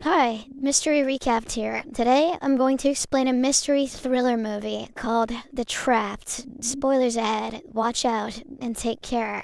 Hi, Mystery Recapped here. Today, I'm going to explain a mystery thriller movie called The Trapped. Spoilers ahead. Watch out and take care.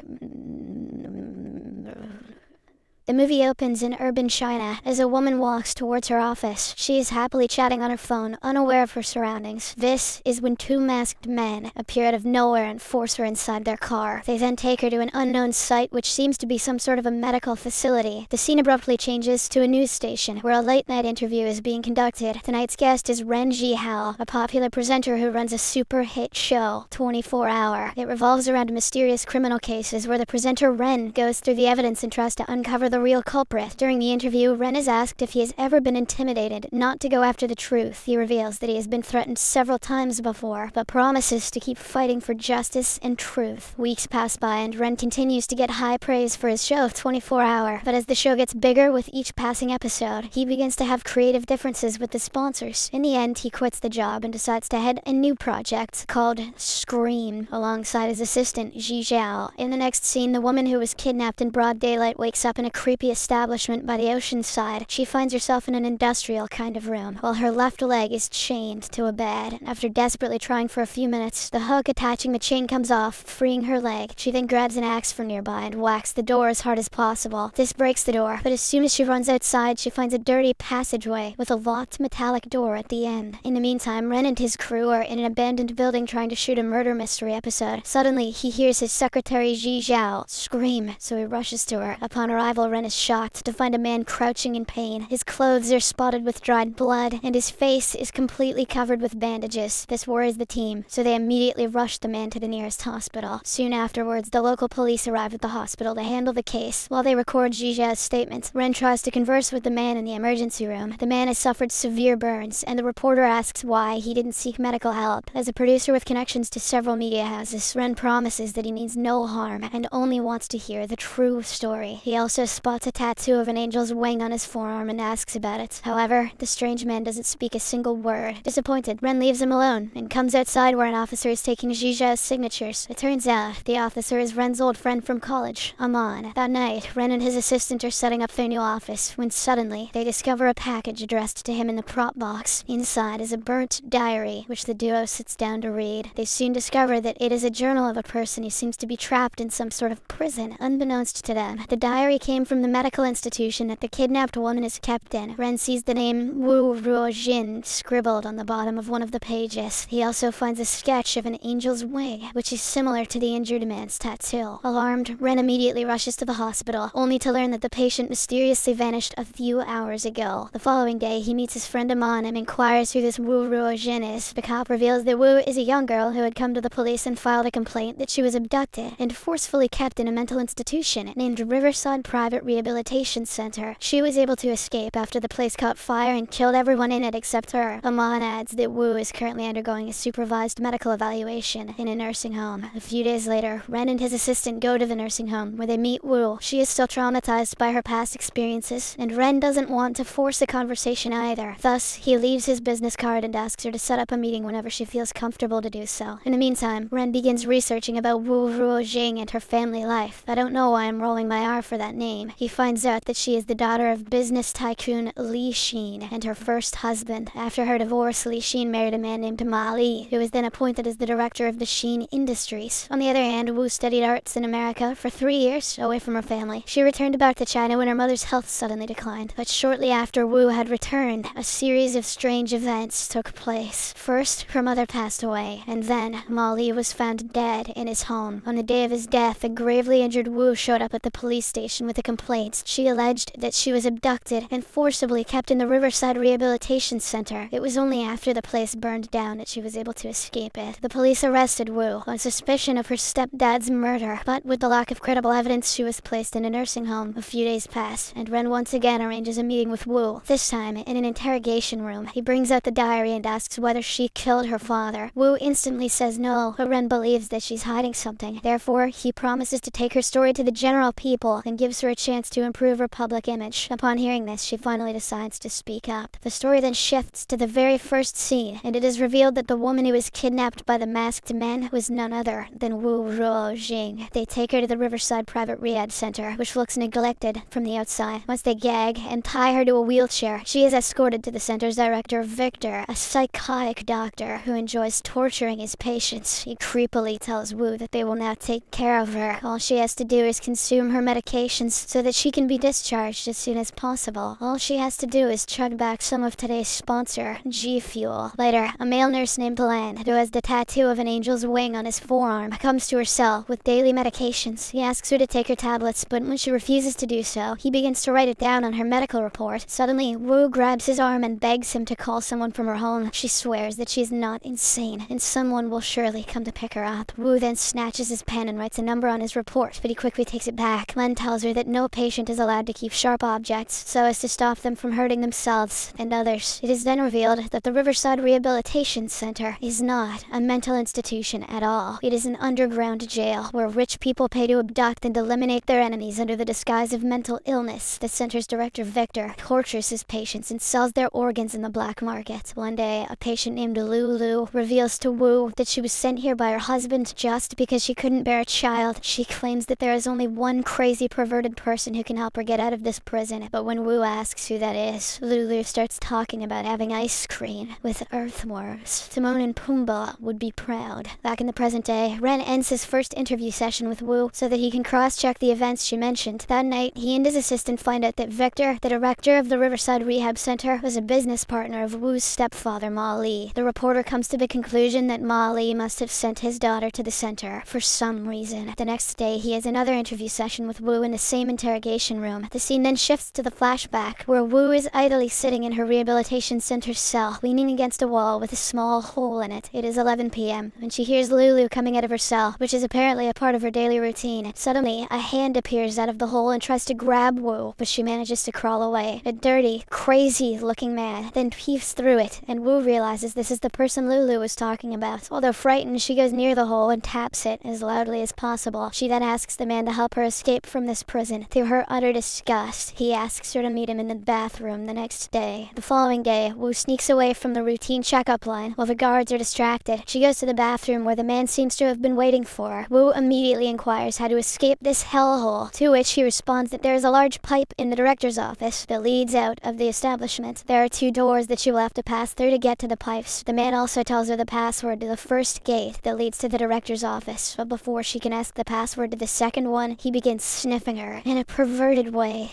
The movie opens in urban China as a woman walks towards her office. She is happily chatting on her phone, unaware of her surroundings. This is when two masked men appear out of nowhere and force her inside their car. They then take her to an unknown site which seems to be some sort of a medical facility. The scene abruptly changes to a news station where a late-night interview is being conducted. Tonight's guest is Ren Ji-hao, a popular presenter who runs a super hit show, 24 Hour. It revolves around mysterious criminal cases where the presenter Ren goes through the evidence and tries to uncover the real culprit. During the interview, Ren is asked if he has ever been intimidated not to go after the truth. He reveals that he has been threatened several times before, but promises to keep fighting for justice and truth. Weeks pass by and Ren continues to get high praise for his show, 24 Hour. But as the show gets bigger with each passing episode, he begins to have creative differences with the sponsors. In the end, he quits the job and decides to head a new project called Scream alongside his assistant, Ji Zhao. In the next scene, the woman who was kidnapped in broad daylight wakes up in a creepy establishment by the ocean side. She finds herself in an industrial kind of room, while her left leg is chained to a bed. After desperately trying for a few minutes, the hook attaching the chain comes off, freeing her leg. She then grabs an axe from nearby and whacks the door as hard as possible. This breaks the door, but as soon as she runs outside, she finds a dirty passageway with a locked metallic door at the end. In the meantime, Ren and his crew are in an abandoned building trying to shoot a murder mystery episode. Suddenly, he hears his secretary Ji Zhao scream, so he rushes to her. Upon arrival, Ren is shocked to find a man crouching in pain. His clothes are spotted with dried blood, and his face is completely covered with bandages. This worries the team, so they immediately rush the man to the nearest hospital. Soon afterwards, the local police arrive at the hospital to handle the case. While they record Ji Zhao's statements, Ren tries to converse with the man in the emergency room. The man has suffered severe burns, and the reporter asks why he didn't seek medical help. As a producer with connections to several media houses, Ren promises that he means no harm and only wants to hear the true story. He also spots a tattoo of an angel's wing on his forearm and asks about it. However, the strange man doesn't speak a single word. Disappointed, Ren leaves him alone and comes outside where an officer is taking Ji Zhao's signatures. It turns out the officer is Ren's old friend from college, Aman. That night, Ren and his assistant are setting up their new office when suddenly they discover a package addressed to him in the prop box. Inside is a burnt diary, which the duo sits down to read. They soon discover that it is a journal of a person who seems to be trapped in some sort of prison, unbeknownst to them. The diary came from the medical institution that the kidnapped woman is kept in. Ren sees the name Wu Ruojin scribbled on the bottom of one of the pages. He also finds a sketch of an angel's wing, which is similar to the injured man's tattoo. Alarmed, Ren immediately rushes to the hospital, only to learn that the patient mysteriously vanished a few hours ago. The following day, he meets his friend Aman and inquires who this Wu Ruojin is. The cop reveals that Wu is a young girl who had come to the police and filed a complaint that she was abducted and forcefully kept in a mental institution named Riverside Private Rehabilitation Center. She was able to escape after the place caught fire and killed everyone in it except her. Aman adds that Wu is currently undergoing a supervised medical evaluation in a nursing home. A few days later, Ren and his assistant go to the nursing home where they meet Wu. She is still traumatized by her past experiences, and Ren doesn't want to force a conversation either. Thus, he leaves his business card and asks her to set up a meeting whenever she feels comfortable to do so. In the meantime, Ren begins researching about Wu Ruojing and her family life. I don't know why I'm rolling my R for that name. He finds out that she is the daughter of business tycoon Li Xin and her first husband. After her divorce, Li Xin married a man named Ma Li, who was then appointed as the director of the Xin Industries. On the other hand, Wu studied arts in America for 3 years, away from her family. She returned back to China when her mother's health suddenly declined. But shortly after Wu had returned, a series of strange events took place. First, her mother passed away, and then Ma Li was found dead in his home. On the day of his death, a gravely injured Wu showed up at the police station with a complaint. She alleged that she was abducted and forcibly kept in the Riverside Rehabilitation Center. It was only after the place burned down that she was able to escape it. The police arrested Wu on suspicion of her stepdad's murder, but with the lack of credible evidence, she was placed in a nursing home. A few days pass, and Ren once again arranges a meeting with Wu. This time, in an interrogation room, he brings out the diary and asks whether she killed her father. Wu instantly says no, but Ren believes that she's hiding something. Therefore, he promises to take her story to the general people and gives her a chance chance to improve her public image. Upon hearing this, she finally decides to speak up. The story then shifts to the very first scene, and it is revealed that the woman who was kidnapped by the masked men was none other than Wu Ruojing. They take her to the Riverside Private Rehab Center, which looks neglected from the outside. Once they gag and tie her to a wheelchair, she is escorted to the center's director, Victor, a psychotic doctor who enjoys torturing his patients. He creepily tells Wu that they will now take care of her. All she has to do is consume her medications so that she can be discharged as soon as possible. All she has to do is chug back some of today's sponsor, G Fuel. Later, a male nurse named Lan, who has the tattoo of an angel's wing on his forearm, comes to her cell with daily medications. He asks her to take her tablets, but when she refuses to do so, he begins to write it down on her medical report. Suddenly, Wu grabs his arm and begs him to call someone from her home. She swears that she is not insane, and someone will surely come to pick her up. Wu then snatches his pen and writes a number on his report, but he quickly takes it back. Len tells her that no patient is allowed to keep sharp objects so as to stop them from hurting themselves and others. It is then revealed that the Riverside Rehabilitation Center is not a mental institution at all. It is an underground jail where rich people pay to abduct and eliminate their enemies under the disguise of mental illness. The center's director, Victor, tortures his patients and sells their organs in the black market. One day, a patient named Lulu reveals to Wu that she was sent here by her husband just because she couldn't bear a child. She claims that there is only one crazy, perverted person who can help her get out of this prison. But when Wu asks who that is, Lulu starts talking about having ice cream with earthworms. Timon and Pumbaa would be proud. Back in the present day, Ren ends his first interview session with Wu so that he can cross-check the events she mentioned. That night, he and his assistant find out that Victor, the director of the Riverside Rehab Center, was a business partner of Wu's stepfather, Ma Li. The reporter comes to the conclusion that Ma Li must have sent his daughter to the center for some reason. The next day, he has another interview session with Wu in the same interrogation room. The scene then shifts to the flashback, where Wu is idly sitting in her rehabilitation center's cell, leaning against a wall with a small hole in it. It is 11 p.m. when she hears Lulu coming out of her cell, which is apparently a part of her daily routine. Suddenly, a hand appears out of the hole and tries to grab Wu, but she manages to crawl away. A dirty, crazy-looking man then peeks through it, and Wu realizes this is the person Lulu was talking about. Although frightened, she goes near the hole and taps it as loudly as possible. She then asks the man to help her escape from this prison. To her utter disgust, he asks her to meet him in the bathroom the next day. The following day, Wu sneaks away from the routine checkup line while the guards are distracted. She goes to the bathroom where the man seems to have been waiting for her. Wu immediately inquires how to escape this hellhole, to which he responds that there is a large pipe in the director's office that leads out of the establishment. There are 2 doors that she will have to pass through to get to the pipes. The man also tells her the password to the first gate that leads to the director's office, but before she can ask the password to the second one, he begins sniffing her in a perverted way.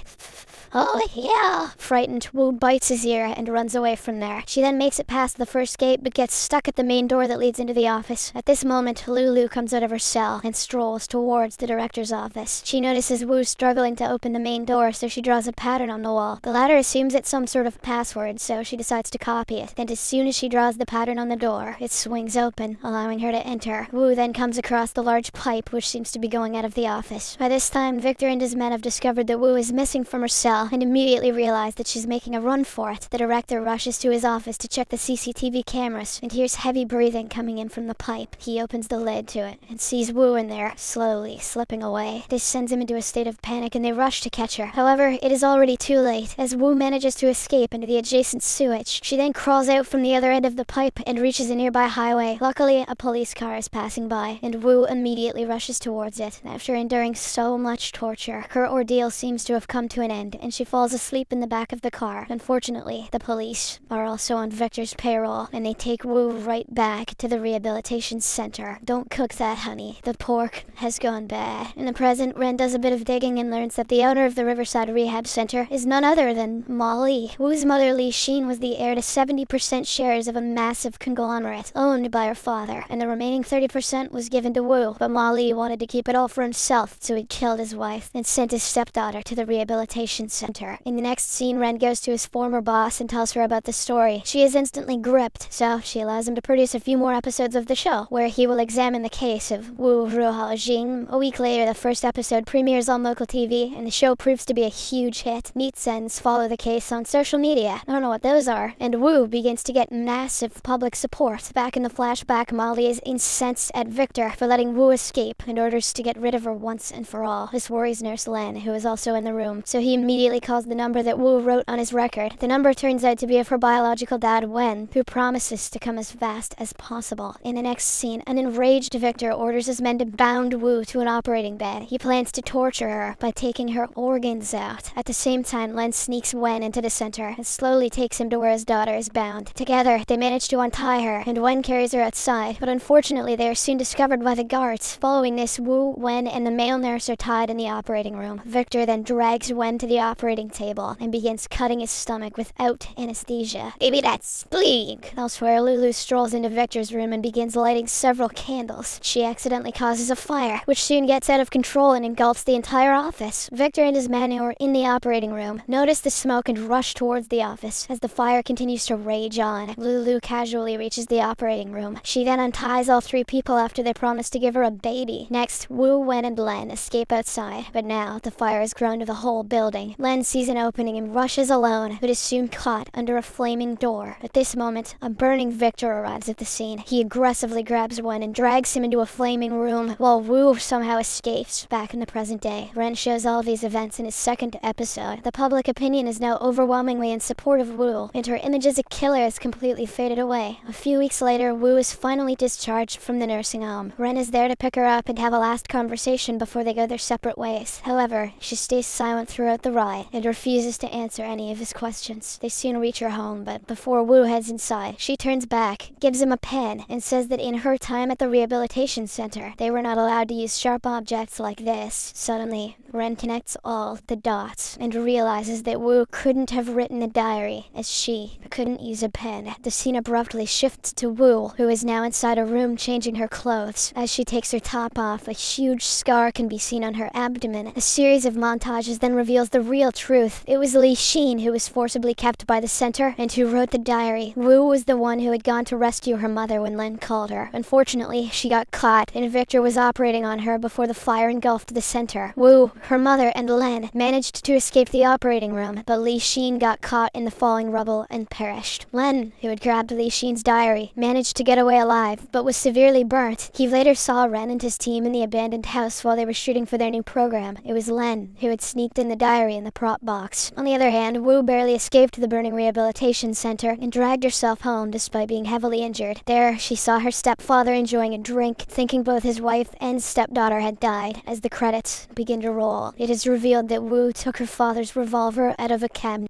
Oh yeah! Frightened, Wu bites his ear and runs away from there. She then makes it past the first gate but gets stuck at the main door that leads into the office. At this moment, Lulu comes out of her cell and strolls towards the director's office. She notices Wu struggling to open the main door, so she draws a pattern on the wall. The latter assumes it's some sort of password, so she decides to copy it. And as soon as she draws the pattern on the door, it swings open, allowing her to enter. Wu then comes across the large pipe which seems to be going out of the office. By this time, Victor and his men have discovered that Wu is missing from her cell and immediately realize that she's making a run for it. The director rushes to his office to check the CCTV cameras and hears heavy breathing coming in from the pipe. He opens the lid to it and sees Wu in there, slowly slipping away. This sends him into a state of panic and they rush to catch her. However, it is already too late, as Wu manages to escape into the adjacent sewage. She then crawls out from the other end of the pipe and reaches a nearby highway. Luckily, a police car is passing by, and Wu immediately rushes towards it. After enduring so much torture, her ordeal seems to have come to an end, and she falls asleep in the back of the car. Unfortunately, the police are also on Victor's payroll, and they take Wu right back to the rehabilitation center. Don't cook that, honey. The pork has gone bad. In the present, Ren does a bit of digging and learns that the owner of the Riverside Rehab Center is none other than Ma Li. Wu's mother, Li Xin, was the heir to 70% shares of a massive conglomerate owned by her father, and the remaining 30% was given to Wu, but Ma Li wanted to keep it all for himself, so he killed his wife and sent his stepdaughter to the rehabilitation center. In the next scene, Ren goes to his former boss and tells her about the story. She is instantly gripped, so she allows him to produce a few more episodes of the show, where he will examine the case of Wu Ruhao-jing. A week later, the first episode premieres on local TV, and the show proves to be a huge hit. Netizens follow the case on social media. I don't know what those are. And Wu begins to get massive public support. Back in the flashback, Molly is incensed at Victor for letting Wu escape and orders to get rid of her once and for all. This worries Nurse Len, who is also in the room, so he immediately calls the number that Wu wrote on his record. The number turns out to be of her biological dad, Wen, who promises to come as fast as possible. In the next scene, an enraged Victor orders his men to bound Wu to an operating bed. He plans to torture her by taking her organs out. At the same time, Len sneaks Wen into the center and slowly takes him to where his daughter is bound. Together, they manage to untie her, and Wen carries her outside, but unfortunately they are soon discovered by the guards. Following this, Wu, Wen, and the male nurse are tied in the operating room. Victor then drags Wen to the operating table and begins cutting his stomach without anesthesia. Maybe that's bleeding. Elsewhere, Lulu strolls into Victor's room and begins lighting several candles. She accidentally causes a fire, which soon gets out of control and engulfs the entire office. Victor and his men who are in the operating room notice the smoke and rush towards the office. As the fire continues to rage on, Lulu casually reaches the operating room. She then unties all three people after they promise to give her a baby. Next, Wu, Wen, and Len escape outside, but now the fire has grown to the whole building. Len sees an opening and rushes alone, but is soon caught under a flaming door. At this moment, a burning Victor arrives at the scene. He aggressively grabs Wen and drags him into a flaming room, while Wu somehow escapes. Back in the present day, Ren shows all of these events in his second episode. The public opinion is now overwhelmingly in support of Wu, and her image as a killer has completely faded away. A few weeks later, Wu is finally discharged from the nursing home. Ren is there to pick her up and have a last conversation before they go their separate ways. However, she stays silent throughout the ride and refuses to answer any of his questions. They soon reach her home, but before Wu heads inside, she turns back, gives him a pen, and says that in her time at the rehabilitation center, they were not allowed to use sharp objects like this. Suddenly, Ren connects all the dots and realizes that Wu couldn't have written the diary, as she couldn't use a pen. The scene abruptly shifts to Wu, who is now inside a room changing her clothes. As she takes her top off, a huge scar can be seen on her abdomen. A series of montages then reveals the real truth. It was Li Xin who was forcibly kept by the center and who wrote the diary. Wu was the one who had gone to rescue her mother when Len called her. Unfortunately, she got caught, and Victor was operating on her before the fire engulfed the center. Wu, her mother, and Len managed to escape the operating room, but Li Xin got caught in the falling rubble and perished. Len, who had grabbed Li Xin's diary, managed to get away alive, but was severely burnt. He later saw Ren and his team in the abandoned house while they were shooting for their new program. It was Len who had sneaked in the diary in the prop box. On the other hand, Wu barely escaped the burning rehabilitation center and dragged herself home despite being heavily injured. There, she saw her stepfather enjoying a drink, thinking both his wife and stepdaughter had died. As the credits begin to roll, it is revealed that Wu took her father's revolver out of a cabinet.